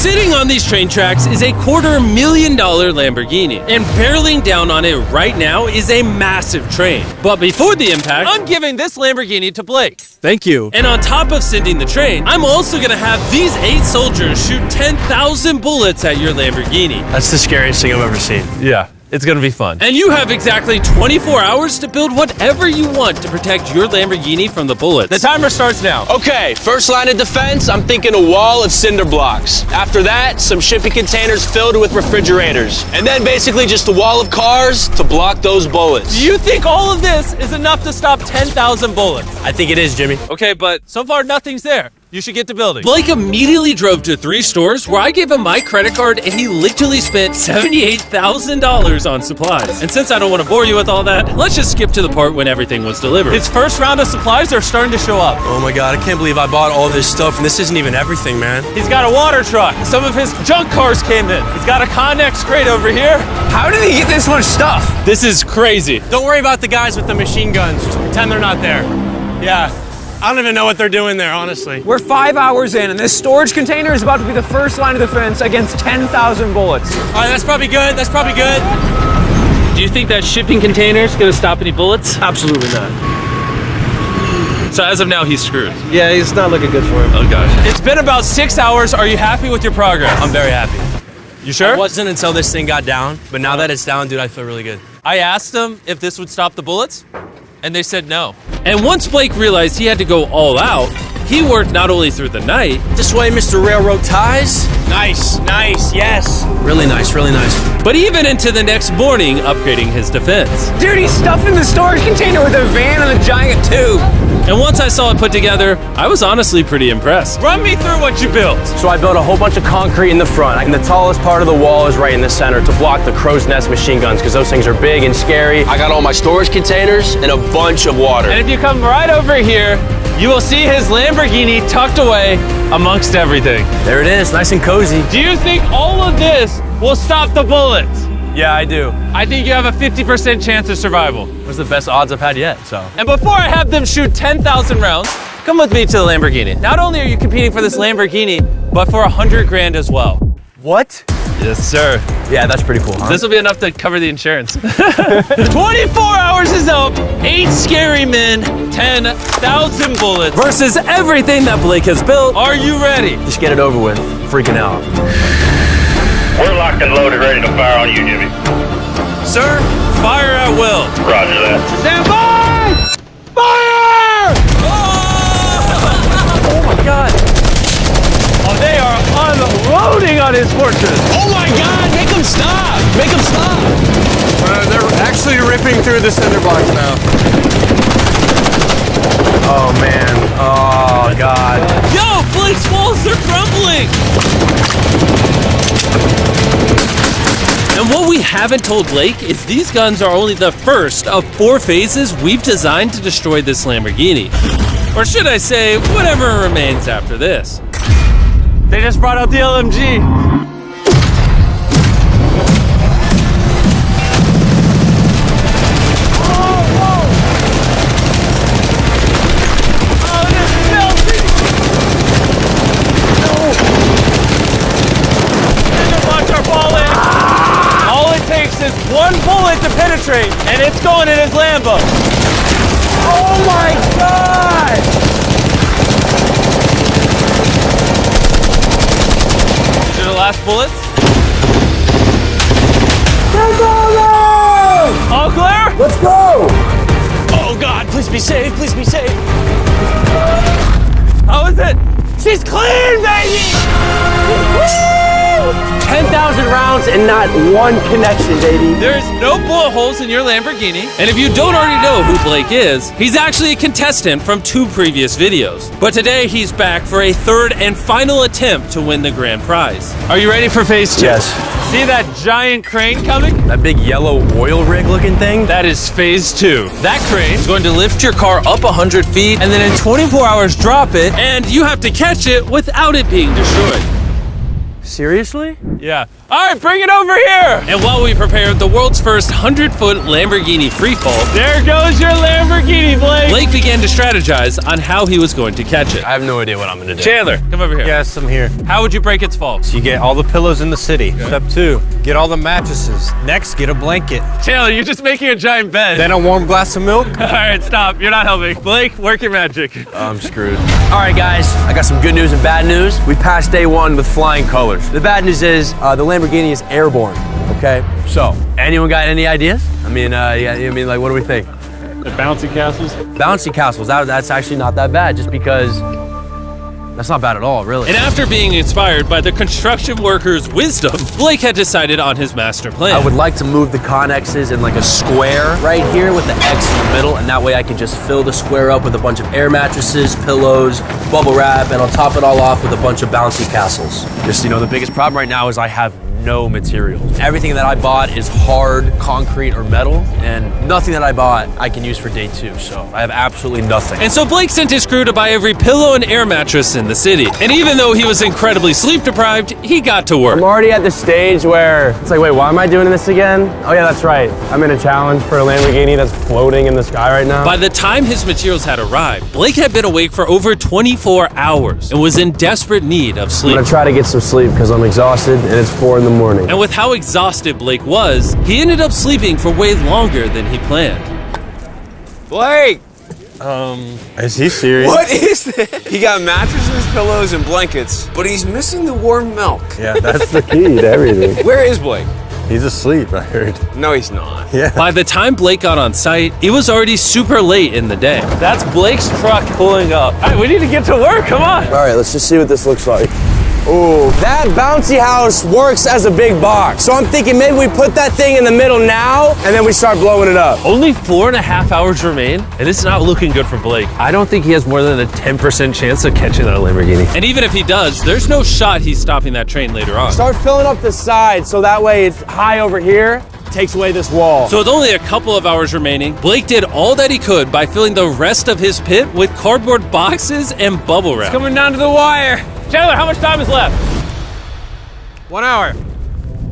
Sitting on these train tracks is a $250,000 Lamborghini, and barreling down on it right now is a massive train. But before the impact, I'm giving this Lamborghini to Blake. Thank you. And on top of sending the train, I'm also gonna have these 8 soldiers shoot 10,000 bullets at your Lamborghini. That's the scariest thing I've ever seen. Yeah, it's gonna be fun. And you have exactly 24 hours to build whatever you want to protect your Lamborghini from the bullets. The timer starts now. Okay, first line of defense, I'm thinking a wall of cinder blocks. After that, some shipping containers filled with refrigerators. And then basically just a wall of cars to block those bullets. Do you think all of this is enough to stop 10,000 bullets? I think it is, Jimmy. Okay, but So far, nothing's there. You should get to building. Blake immediately drove to 3 stores where I gave him my credit card and he literally spent $78,000 on supplies. And since I don't want to bore you with all that, let's just skip to the part when everything was delivered. His first round of supplies are starting to show up. Oh my God, I can't believe I bought all this stuff and this isn't even everything, man. He's got a water truck. Some of his junk cars came in. He's got a Connex crate over here. How did he get this much stuff? This is crazy. Don't worry about the guys with the machine guns. Just pretend they're not there. Yeah, I don't even know what they're doing there, honestly. We're 5 hours in, and this storage container is about to be the first line of defense against 10,000 bullets. All right, that's probably good. That's probably good. Do you think that shipping container is going to stop any bullets? Absolutely not. So as of now, he's screwed. Yeah, it's not looking good for him. Oh gosh. It's been about 6 hours. Are you happy with your progress? I'm very happy. You sure? It wasn't until this thing got down, but now that it's down, dude, I feel really good. I asked them if this would stop the bullets, and they said no. And once Blake realized he had to go all out, he worked not only through the night. This way, Mr. Railroad Ties. Nice, nice, yes. Really nice, really nice. But even into the next morning, upgrading his defense. Dude, he's stuffing the storage container with a van and a giant tube. And once I saw it put together, I was honestly pretty impressed. Run me through what you built. So I built a whole bunch of concrete in the front, and the tallest part of the wall is right in the center to block the crow's nest machine guns, because those things are big and scary. I got all my storage containers and a bunch of water. And if you come right over here, you will see his Lamborghini tucked away amongst everything. There it is, nice and cozy. Do you think all of this will stop the bullets? Yeah, I do. I think you have a 50% chance of survival. It was the best odds I've had yet, so. And before I have them shoot 10,000 rounds, come with me to the Lamborghini. Not only are you competing for this Lamborghini, but for 100 grand as well. What? Yes, sir. Yeah, that's pretty cool, huh? This will be enough to cover the insurance. 24 hours is up. 8 scary men, 10,000 bullets. Versus everything that Blake has built. Are you ready? Just get it over with. Freaking out. We're locked and loaded, ready to fire on you, Jimmy. Sir, fire at will. Roger that. Stand by! Fire! Oh my God. Oh, they are unloading on his fortress. Oh my God, make them stop! Make them stop! They're actually ripping through the cinder blocks now. Oh man, oh God. Yo, Blake's walls are crumbling. And what we haven't told Blake is these guns are only the first of 4 phases we've designed to destroy this Lamborghini. Or should I say, whatever remains after this. They just brought out the LMG. One bullet to penetrate, and it's going in his Lambo. Oh my God! These are the last bullets. All clear? Let's go! Oh God, please be safe, please be safe. How is it? She's clean, baby! 10,000 rounds and not one connection, baby. There's no bullet holes in your Lamborghini. And if you don't already know who Blake is, he's actually a contestant from 2 previous videos. But today he's back for a 3rd and final attempt to win the grand prize. Are you ready for phase 2? Yes. See that giant crane coming? That big yellow oil rig looking thing? That is phase 2. That crane He's going to lift your car up 100 feet and then in 24 hours drop it. and you have to catch it without it being destroyed. Seriously? Yeah. All right, bring it over here. And while we prepared the world's first 100-foot Lamborghini freefall, There goes your Lamborghini, Blake. Blake began to strategize on how he was going to catch it. I have no idea what I'm gonna do. Chandler, come over here. Yes, I'm here. How would you break its fall? So you get all the pillows in the city. Step 2, get all the mattresses. Next, get a blanket. Chandler, you're just making a giant bed. Then a warm glass of milk. All right, stop. You're not helping. Blake, work your magic. I'm screwed. All right, guys, I got some good news and bad news. We passed day 1 with flying colors. The bad news is the Lamborghini is airborne, okay? So, anyone got any ideas? I mean, like, what do we think? The bouncy castles. Bouncy castles, that's actually not that bad, just because that's not bad at all, really. And after being inspired by the construction workers' wisdom, Blake had decided on his master plan. I would like to move the connexes in like a square right here with the X in the middle, and that way I can just fill the square up with a bunch of air mattresses, pillows, bubble wrap, and I'll top it all off with a bunch of bouncy castles. Just, the biggest problem right now is I have no materials. Everything that I bought is hard concrete or metal, and nothing that I bought I can use for day 2, so I have absolutely nothing. And so Blake sent his crew to buy every pillow and air mattress in the city. And even though he was incredibly sleep deprived, he got to work. I'm already at the stage where it's like, wait, why am I doing this again? Oh yeah, that's right. I'm in a challenge for a Lamborghini that's floating in the sky right now. By the time his materials had arrived, Blake had been awake for over 24 hours and was in desperate need of I'm sleep. gonna try to get some sleep because I'm exhausted and it's 4 in the morning. And with how exhausted Blake was, he ended up sleeping for way longer than he planned. Blake! Is he serious? What is this? He got mattresses, pillows, and blankets, but he's missing the warm milk. Yeah, that's the Key to everything. Where is Blake? He's asleep, I heard. No, he's not. By the time Blake got on site, it was already super late in the day. That's Blake's truck pulling up. All right, we need to get to work. Come on. All right, let's just see what this looks like. Oh, that bouncy house works as a big box. So I'm thinking maybe we put that thing in the middle now and then we start blowing it up. Only 4.5 hours remain, and it's not looking good for Blake. I don't think he has more than a 10% chance of catching that Lamborghini. And even if he does, there's no shot he's stopping that train later on. Start filling up the side so that way it's high over here, takes away this wall. So with only a couple of hours remaining, Blake did all that he could by filling the rest of his pit with cardboard boxes and bubble wrap. Coming down to the wire. Chandler, how much time is left? 1 hour.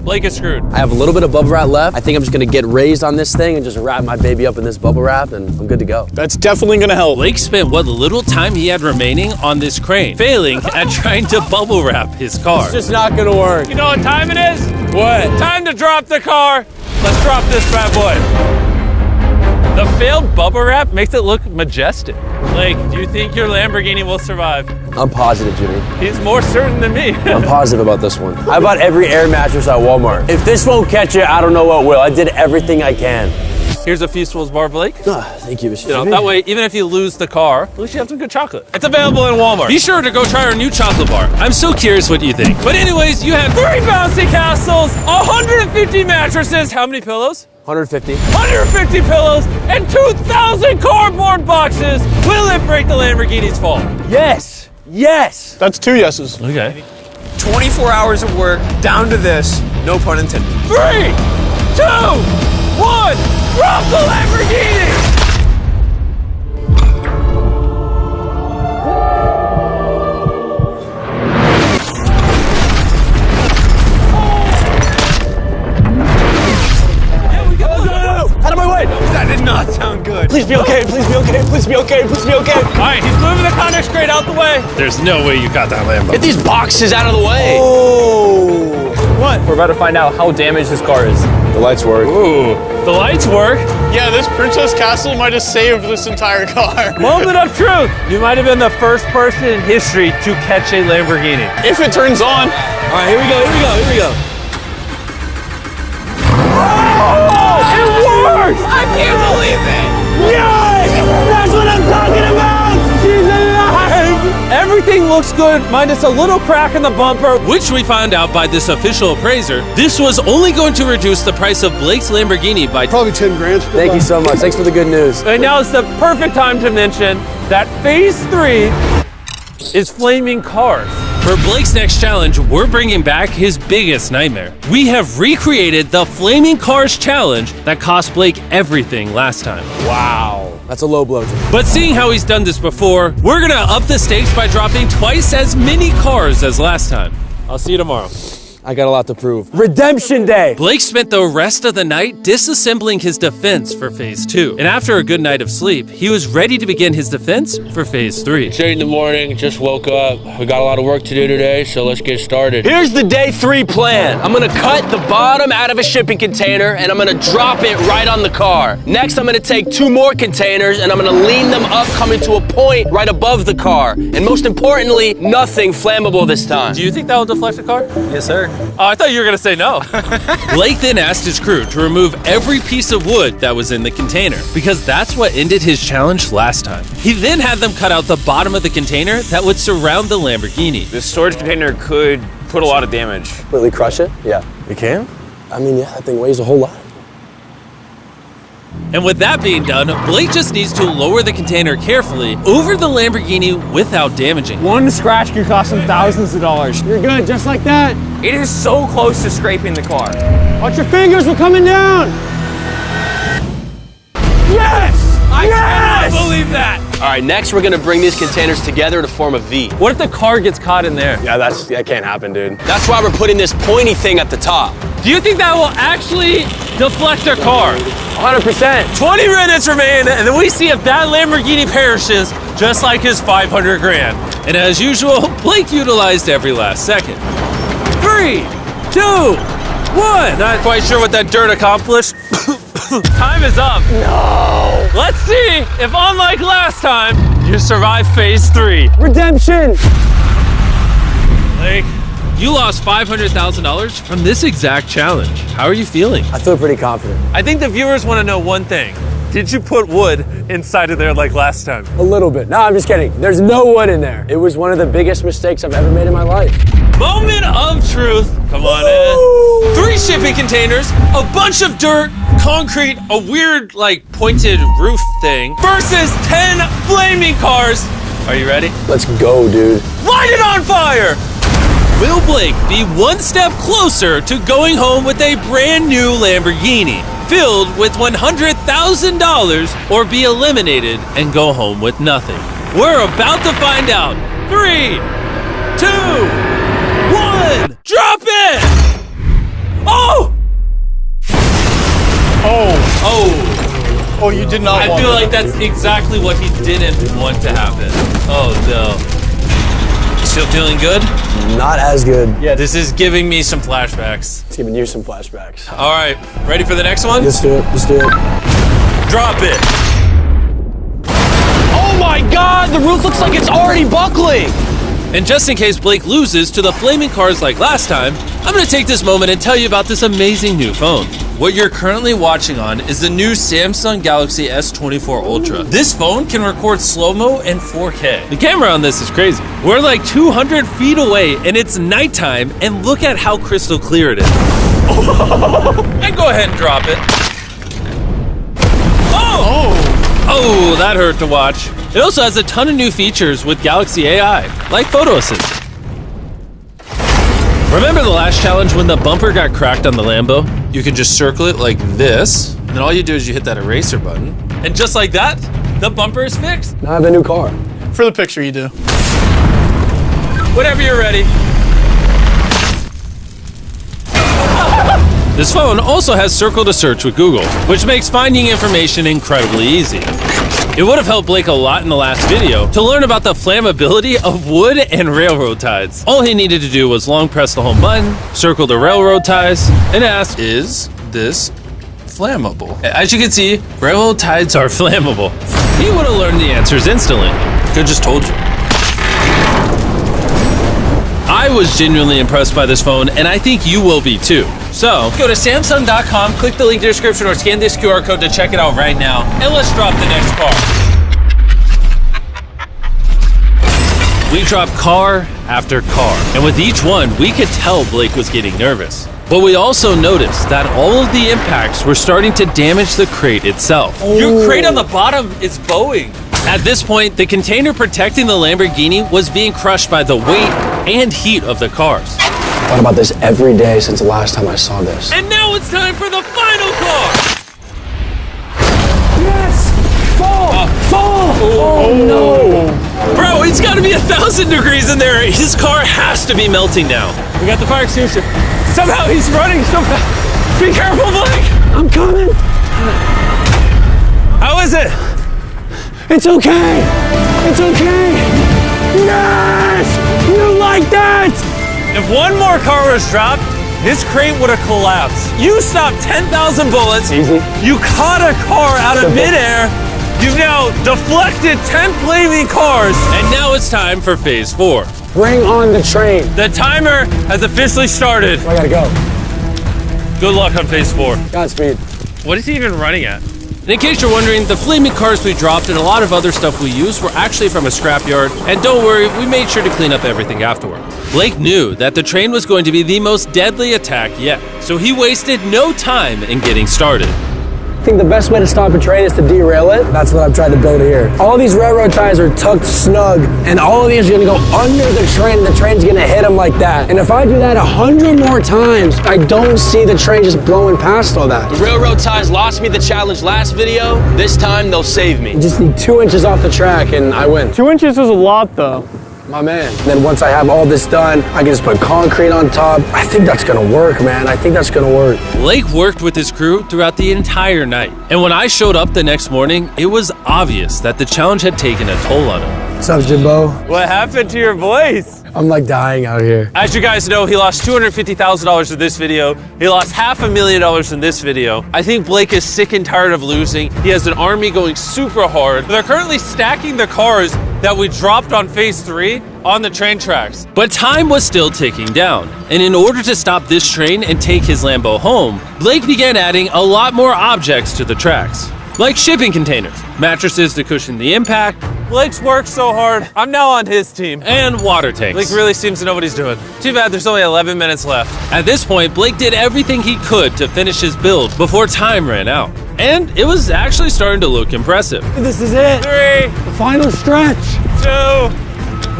Blake is screwed. I have a little bit of bubble wrap left. I think I'm just gonna get raised on this thing and just wrap my baby up in this bubble wrap and I'm good to go. That's definitely gonna help. Blake spent what little time he had remaining on this crane, failing at trying to bubble wrap his car. It's just not gonna work. You know what time it is? What? Time to drop the car. Let's drop this bad boy. The failed bubble wrap makes it look majestic. Blake, do you think your Lamborghini will survive? I'm positive, Jimmy. He's more certain than me. I'm positive about this one. I bought every air mattress at Walmart. If this won't catch it, I don't know what will. I did everything I can. Here's a Feastables bar, Blake. Thank you, Mr. You know, that way, even if you lose the car, at least you have some good chocolate. It's available in Walmart. Be sure to go try our new chocolate bar. I'm so curious what you think. But anyways, you have 3 bouncy castles, 150 mattresses, how many pillows? 150. 150 pillows, and 2,000 cardboard boxes. Will it break the Lamborghini's fall? Yes. Yes. That's 2 yeses. Okay. 24 hours of work, down to this, no pun intended. 3, 2, 1, drop the Lamborghini! Out of my way. That did not sound good. Please be okay. Please be okay. Please be okay. Please be okay. All right, he's moving the Connex crate out the way. There's no way you got that Lambo. Get these boxes out of the way. Oh. What? We're about to find out how damaged this car is. The lights work. Ooh, the lights work. Yeah, this Princess Castle might have saved this entire car. Moment of truth. You might have been the first person in history to catch a Lamborghini. If it turns on. All right, here we go. Here we go. Here we go. It worked! I can't believe it. Yes! That's what I'm talking about! She's alive! Everything looks good, minus a little crack in the bumper. Which we found out by this official appraiser, this was only going to reduce the price of Blake's Lamborghini by Probably 10 grand. Thank you so much. Thanks for the good news. And now it's the perfect time to mention that phase 3 is flaming cars. For Blake's next challenge, we're bringing back his biggest nightmare. We have recreated the Flaming Cars Challenge that cost Blake everything last time. Wow. That's a low blow. But seeing how he's done this before, we're gonna up the stakes by dropping twice as many cars as last time. I'll see you tomorrow. I got a lot to prove. Redemption Day! Blake spent the rest of the night disassembling his defense for phase 2. And after a good night of sleep, he was ready to begin his defense for phase 3. It's 8 in the morning, just woke up. We got a lot of work to do today, so let's get started. Here's the day 3 plan. I'm gonna cut the bottom out of a shipping container and I'm gonna drop it right on the car. Next, I'm gonna take 2 more containers and I'm gonna lean them up, coming to a point right above the car. And most importantly, nothing flammable this time. Do you think that will deflect the car? Yes, sir. Oh, I thought you were gonna say no. Blake then asked his crew to remove every piece of wood that was in the container, because that's what ended his challenge last time. He then had them cut out the bottom of the container that would surround the Lamborghini. This storage container could put a lot of damage. Completely crush it? Yeah. You can? I mean, yeah, that thing weighs a whole lot. And with that being done, Blake just needs to lower the container carefully over the Lamborghini without damaging it. One scratch could cost him thousands of dollars. You're good, just like that. It is so close to scraping the car. Watch your fingers, we're coming down. Yes! I cannot believe that. All right, next we're gonna bring these containers together to form a V. What if the car gets caught in there? Yeah, that can't happen, dude. That's why we're putting this pointy thing at the top. Do you think that will actually deflect our car? 100%. 20 minutes remain, and then we see if that Lamborghini perishes, just like his 500 grand. And as usual, Blake utilized every last second. 3, 2, 1. Not quite sure what that dirt accomplished. Time is up. No. Let's see if, unlike last time, you survive phase 3. Redemption. Blake, You lost $500,000 from this exact challenge. How are you feeling? I feel pretty confident. I think the viewers want to know one thing. Did you put wood inside of there like last time? A little bit. No, I'm just kidding. There's no wood in there. It was one of the biggest mistakes I've ever made in my life. Moment of truth. Come on in. 3 shipping containers, a bunch of dirt, concrete, a weird, like, pointed roof thing, versus 10 flaming cars. Are you ready? Let's go, dude. Light it on fire! Will Blake be one step closer to going home with a brand new Lamborghini filled with $100,000, or be eliminated and go home with nothing? We're about to find out. 3, 2, 1, drop it! Oh! Oh, you did not I want feel that. like that's exactly what he didn't want to happen. Oh no. You still feeling good? Not as good. Yeah, this is giving me some flashbacks. It's giving you some flashbacks. All right, ready for the next one? Let's do it. Let's do it. Drop it. Oh my God, the roof looks like it's already buckling. And just in case Blake loses to the flaming cars like last time, I'm gonna take this moment and tell you about this amazing new phone. What you're currently watching on is the new Samsung Galaxy S24 Ultra. This phone can record slow-mo and 4K. The camera on this is crazy. We're like 200 feet away and it's nighttime, and look at how crystal clear it is. And go ahead and drop it. Oh, that hurt to watch. It also has a ton of new features with Galaxy AI, like Photo Assist. Remember the last challenge when the bumper got cracked on the Lambo? You can just circle it like this, and then all you do is you hit that eraser button, and just like that, the bumper is fixed. Now I have a new car. For the picture, you do. Whenever you're ready. This phone also has Circle to Search with Google, which makes finding information incredibly easy. It would have helped Blake a lot in the last video to learn about the flammability of wood and railroad ties. All he needed to do was long press the home button, circle the railroad ties, and ask, is this flammable? As you can see, railroad ties are flammable. He would have learned the answers instantly. Could have just told you. I was genuinely impressed by this phone, and I think you will be too. So, go to Samsung.com, click the link in the description, or scan this QR code to check it out right now, and let's drop the next car. We dropped car after car, and with each one, we could tell Blake was getting nervous. But we also noticed that all of the impacts were starting to damage the crate itself. Your crate on the bottom is bowing. At this point, the container protecting the Lamborghini was being crushed by the weight and heat of the cars. I thought about this every day since the last time I saw this. And now it's time for the final car! Yes! Fall! Fall! Oh no! Bro, Oh, it's got to be 1,000 degrees in there. His car has to be melting now. We got the fire extinguisher. Somehow he's running so fast. Be careful, Blake. I'm coming. How is it? It's okay. It's okay. Yes! You like that? If one more car was dropped, this crate would have collapsed. You stopped 10,000 bullets. Easy. You caught a car out of midair. You've now deflected 10 flaming cars. And now it's time for phase 4. Bring on the train. The timer has officially started. I gotta go. Good luck on phase 4. Godspeed. What is he even running at? And in case you're wondering, the flaming cars we dropped and a lot of other stuff we used were actually from a scrapyard. And don't worry, we made sure to clean up everything afterward. Blake knew that the train was going to be the most deadly attack yet, so he wasted no time in getting started. I think the best way to stop a train is to derail it. That's what I've tried to build here. All these railroad ties are tucked snug, and all of these are gonna go under the train, and the train's gonna hit them like that. And if I do that 100 more times, I don't see the train just blowing past all that. The railroad ties lost me the challenge last video. This time they'll save me. I just need 2 inches off the track and I win. 2 inches is a lot, though. My man. And then once I have all this done, I can just put concrete on top. I think that's gonna work, man. I think that's gonna work. Blake worked with his crew throughout the entire night. And when I showed up the next morning, it was obvious that the challenge had taken a toll on him. What's up, Jimbo? What happened to your voice? I'm like dying out here. As you guys know, he lost $250,000 in this video. He lost $500,000 in this video. I think Blake is sick and tired of losing. He has an army going super hard. They're currently stacking the cars that we dropped on phase 3 on the train tracks. But time was still ticking down. And in order to stop this train and take his Lambo home, Blake began adding a lot more objects to the tracks. Like shipping containers, mattresses to cushion the impact, Blake's worked so hard. I'm now on his team. and water tanks. Blake really seems to know what he's doing. Too bad there's only 11 minutes left. At this point, Blake did everything he could to finish his build before time ran out. And it was actually starting to look impressive. This is it. 3, The final stretch. 2,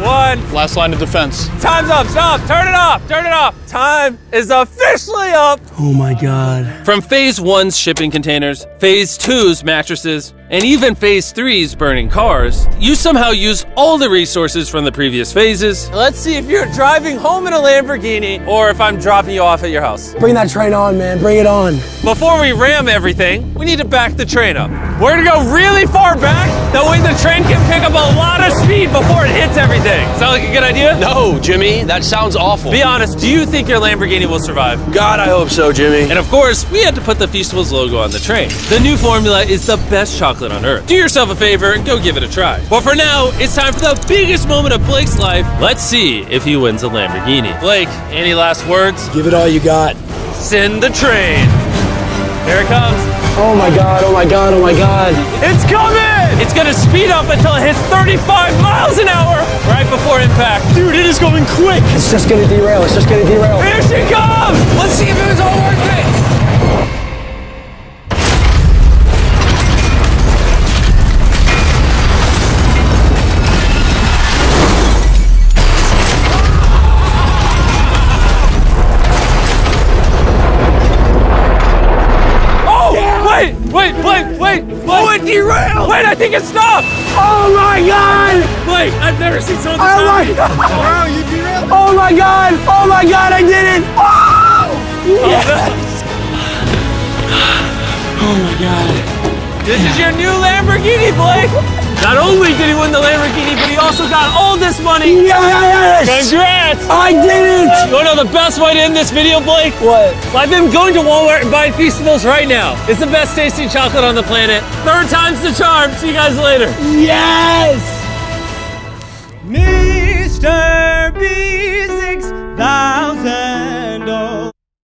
1. Last line of defense. Time's up. Stop. Turn it off. Turn it off. Time is officially up. Oh my God. From phase 1's shipping containers, phase 2's mattresses, and even phase 3's burning cars, you somehow used all the resources from the previous phases. Let's see if you're driving home in a Lamborghini or if I'm dropping you off at your house. Bring that train on, man. Bring it on. Before we ram everything, we need to back the train up. We're gonna go really far back. That way the train can pick up a lot of speed before it hits everything. Sound like a good idea? No, Jimmy, that sounds awful. Be honest, do you think your Lamborghini will survive? God, I hope so, Jimmy. And of course, we had to put the Feastables logo on the train. The new formula is the best chocolate on earth. Do yourself a favor and go give it a try. But for now, it's time for the biggest moment of Blake's life. Let's see if he wins a Lamborghini. Blake, any last words? Give it all you got. Send the train. Here it comes. Oh my God, oh my God, oh my God. It's coming! It's gonna speed up until it hits 35 miles an hour right before impact. Dude, it is going quick. It's just gonna derail, it's just gonna derail. Here she comes! Let's see if it was all worth it. Wait! Oh, it derailed! Wait, I think it stopped! Oh my God! Wait, I've never seen something this Oh my high. God! Wow, you derailed. Oh my God! Oh my God, I did it! Oh! Yes! Oh my God. This is your new Lamborghini, Blake! Not only did he win the Lamborghini, but he also got all this money! Yes! Congrats! I did it! You wanna know the best way to end this video, Blake? What? I've been going to Walmart and buying Feastables right now. It's the best tasting chocolate on the planet. 3rd time's the charm. See you guys later. Yes! Mr. B6000.